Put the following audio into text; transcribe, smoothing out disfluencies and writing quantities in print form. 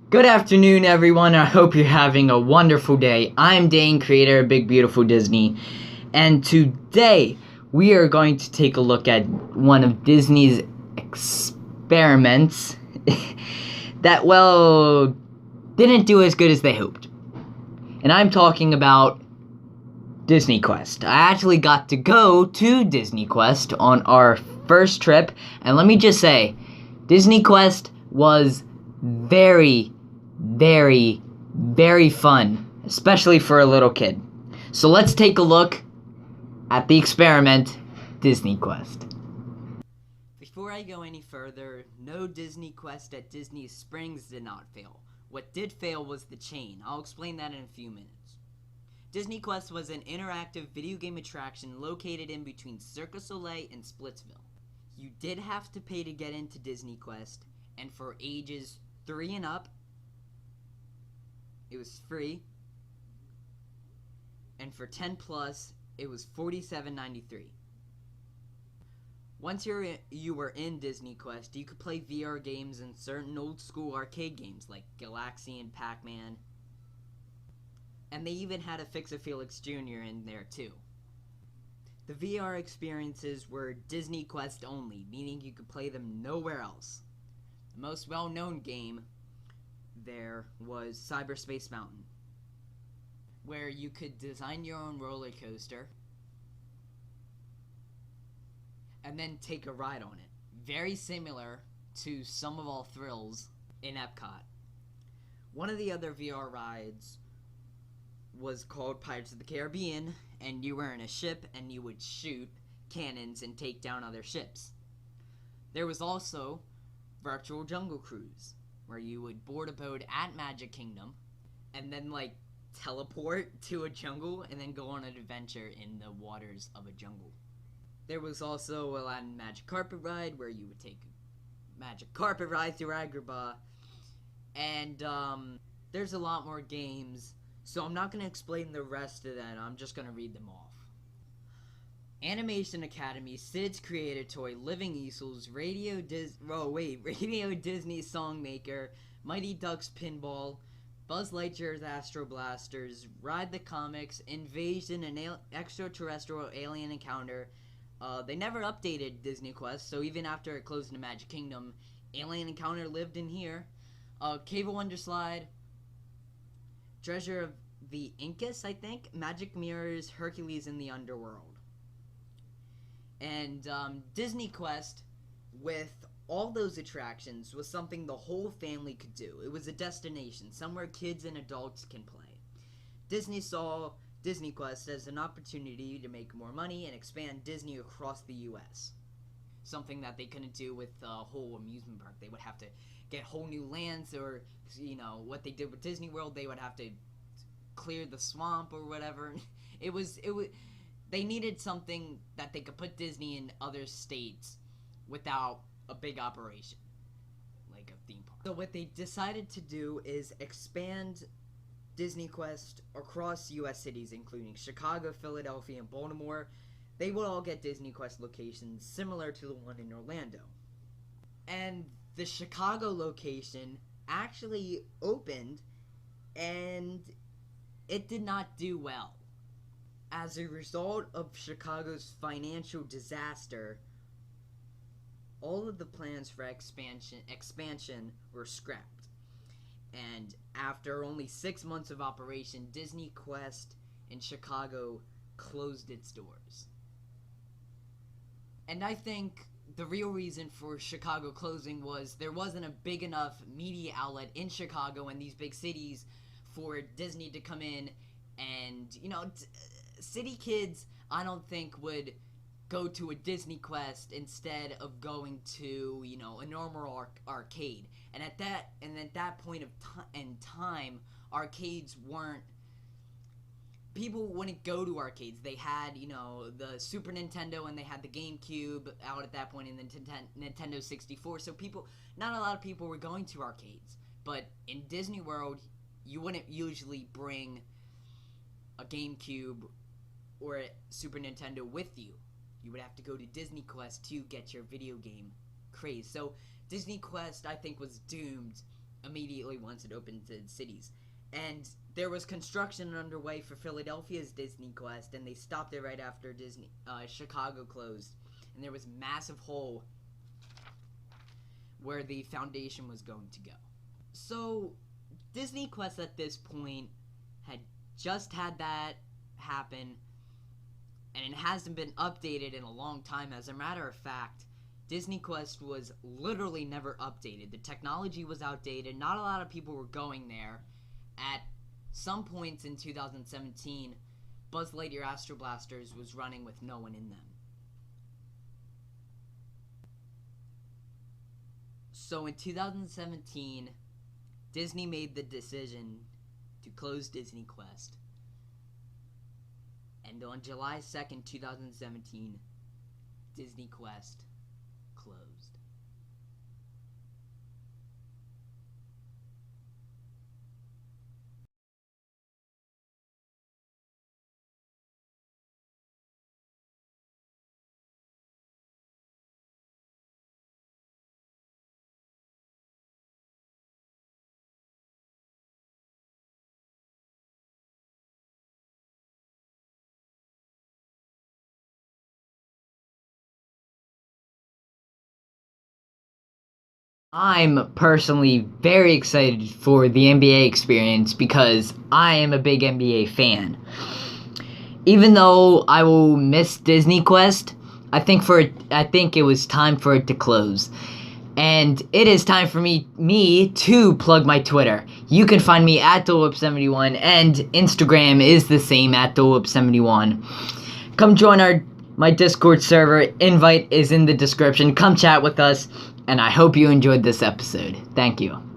Good afternoon, everyone. I hope you're having a wonderful day. I'm Dane, creator of Big Beautiful Disney, and today we are going to take a look at one of Disney's experiments that, well, didn't do as good as they hoped. And I'm talking about DisneyQuest. I actually got to go to DisneyQuest on our first trip, and let me just say, DisneyQuest was very fun, especially for a little kid. So let's take a look at the experiment, DisneyQuest. Before I go any further, no DisneyQuest at Disney Springs did not fail. What did fail was the chain. I'll explain that in a few minutes. DisneyQuest was an interactive video game attraction located in between Cirque du Soleil and Splitsville. You did have to pay to get into DisneyQuest, and for ages 3 and up, it was free, and for 10 plus, it was $47.93. Once you were in DisneyQuest, you could play VR games and certain old school arcade games like Galaxy and Pac-Man, and they even had a Fix-a-Felix Jr. in there too. The VR experiences were DisneyQuest only, meaning you could play them nowhere else. The most well-known game there was Cyberspace Mountain, where you could design your own roller coaster and then take a ride on it. Very similar to Sum of All Thrills in Epcot. One of the other VR rides was called Pirates of the Caribbean, and you were in a ship and you would shoot cannons and take down other ships. There was also Virtual Jungle Cruise, where you would board a boat at Magic Kingdom and then teleport to a jungle and then go on an adventure in the waters of a jungle. There was also Aladdin Magic Carpet Ride, where you would take a magic carpet ride through Agrabah, and there's a lot more games, so I'm not going to explain the rest of that. I'm just going to read them off. Animation Academy, Sid's Creator Toy, Living Easels, Radio Disney Songmaker, Mighty Ducks Pinball, Buzz Lightyear's Astro Blasters, Ride the Comics, Invasion, an Extraterrestrial Alien Encounter. They never updated DisneyQuest, so even after it closed into Magic Kingdom, Alien Encounter lived in here. Cave of Wonder Slide, Treasure of the Incas, I think, Magic Mirrors, Hercules in the Underworld. And DisneyQuest, with all those attractions, was something the whole family could do. It was a destination, somewhere kids and adults can play. Disney saw DisneyQuest as an opportunity to make more money and expand Disney across the U.S. Something that they couldn't do with the whole amusement park. They would have to get whole new lands, or, what they did with Disney World, they would have to clear the swamp or whatever. They needed something that they could put Disney in other states without a big operation, like a theme park. So what they decided to do is expand DisneyQuest across U.S. cities, including Chicago, Philadelphia, and Baltimore. They will all get DisneyQuest locations similar to the one in Orlando. And the Chicago location actually opened, and it did not do well. As a result of Chicago's financial disaster, all of the plans for expansion were scrapped. And after only 6 months of operation, DisneyQuest in Chicago closed its doors. And I think the real reason for Chicago closing was there wasn't a big enough media outlet in Chicago and these big cities for Disney to come in and, city kids, I don't think, would go to a DisneyQuest instead of going to, a normal arcade. And at that point in time, arcades weren't, people wouldn't go to arcades. They had, the Super Nintendo, and they had the GameCube out at that point, in the Nintendo 64. So not a lot of people were going to arcades. But in Disney World, you wouldn't usually bring a GameCube or a Super Nintendo with you. You would have to go to DisneyQuest to get your video game craze. So DisneyQuest, I think, was doomed immediately once it opened to cities. And there was construction underway for Philadelphia's DisneyQuest, and they stopped it right after Chicago closed. And there was a massive hole where the foundation was going to go. So, DisneyQuest at this point had just had that happen, and it hasn't been updated in a long time. As a matter of fact, DisneyQuest was literally never updated. The technology was outdated. Not a lot of people were going there. At some points in 2017, Buzz Lightyear Astro Blasters was running with no one in them. So in 2017, Disney made the decision to close DisneyQuest. And on July 2nd, 2017, DisneyQuest closed. I'm personally very excited for the NBA experience because I am a big NBA fan. Even though I will miss DisneyQuest, I think it was time for it to close. And it is time for me to plug my Twitter. You can find me at DuleWhip71, and Instagram is the same at DuleWhip71. Come join my Discord server. Invite is in the description. Come chat with us. And I hope you enjoyed this episode. Thank you.